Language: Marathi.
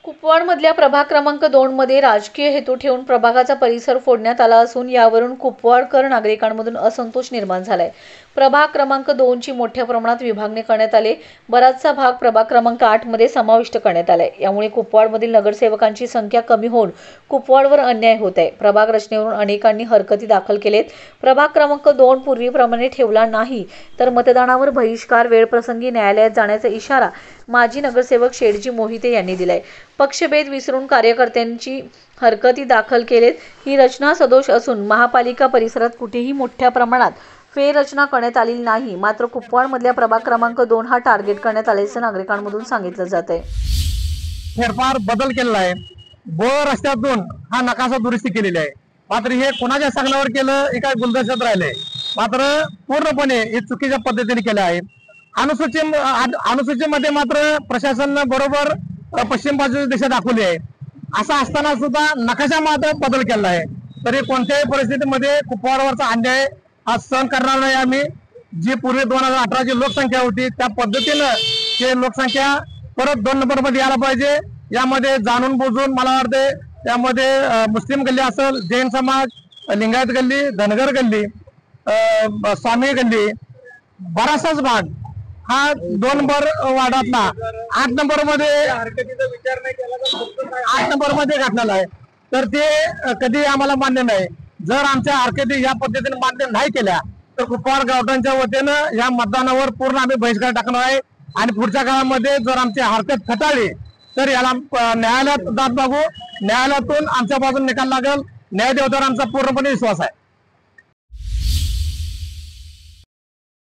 कुपवाडमधल्या प्रभाग क्रमांक 2 मध्ये राजकीय हेतू ठेवून प्रभागाचा परिसर फोडण्यात आला असून यावरून कुपवाडकर नागरिकांमधून असंतोष निर्माण झालाय। प्रभाग क्रमांक 2 ची मोठ्या प्रमाणात विभागणी करण्यात आले। बराचसा भाग प्रभाग क्रमांक 8 मध्ये समाविष्ट करण्यात आलाय। यामुळे कुपवाडमधील नगरसेवकांची संख्या कमी होऊन कुपवाडवर अन्याय होत आहे। प्रभाग रचनेवरून अनेकांनी हरकती दाखल केलेत। प्रभाग क्रमांक 2 पूर्वीप्रमाणे ठेवला नाही तर मतदानावर बहिष्कार, वेळप्रसंगी न्यायालयात जाण्याचा इशारा माजी नगरसेवक शेठजी मोहिते यांनी दिलाय। पक्षभेद विसरून कार्यकर्त्यांची हरकती दाखल केलेत। ही रचना सदोष असून महापालिका परिसरात कुठेही मोठ्या प्रमाणात फेररचना करण्यात आलेली नाही। मात्र कुपवाडमधल्या प्रभाग क्रमांक 2 हा टार्गेट करण्यात आल्याचं नागरिकांमधून सांगितलं जात आहे। फेरफार बदल केलेला आहे। बोळ रस्त्यातून हा नकाशा दुरुस्ती केलेली आहे। मात्र हे कोणाच्या सांगण्यावर केलं हे काय गुलदस्त्यात राहिले। मात्र पूर्णपणे हे चुकीच्या पद्धतीने केले आहे। अनुसूचीमध्ये मात्र प्रशासनाने बरोबर पश्चिम बाजूची दिशा दाखवली आहे। असं असताना सुद्धा नकाशा मात्र बदल केला आहे। तरी कोणत्याही परिस्थितीमध्ये कुपवाडवरचा अन्याय हा सहन करणार नाही आम्ही। जी पूर्वी 2018 ची लोकसंख्या होती त्या पद्धतीनं ते लोकसंख्या परत 2 नंबर मध्ये यायला पाहिजे। यामध्ये जाणून बुजून मला वाटते त्यामध्ये मुस्लिम गल्ली असेल, जैन समाज, लिंगायत गल्ली, धनगर गल्ली, स्वामी गल्ली, बराचसाच भाग हा 2 नंबर वार्डातला 8 नंबर मध्ये हरकतीचा विचार नाही केला तर 8 नंबर मध्ये घातलेला आहे। तर ते कधी आम्हाला मान्य नाही। जर आमच्या हरकती या पद्धतीने मान्य नाही केल्या तर कुपवाड गावठाणच्या वतीनं या मतदानावर पूर्ण आम्ही बहिष्कार टाकणार आहे। आणि पुढच्या काळामध्ये जर आमची हरकत खटाळली तर याला न्यायालयात दाद मागू। न्यायालयातून आमच्या बाजूने निकाल लागेल। न्यायदेवतावर आमचा पूर्णपणे विश्वास आहे।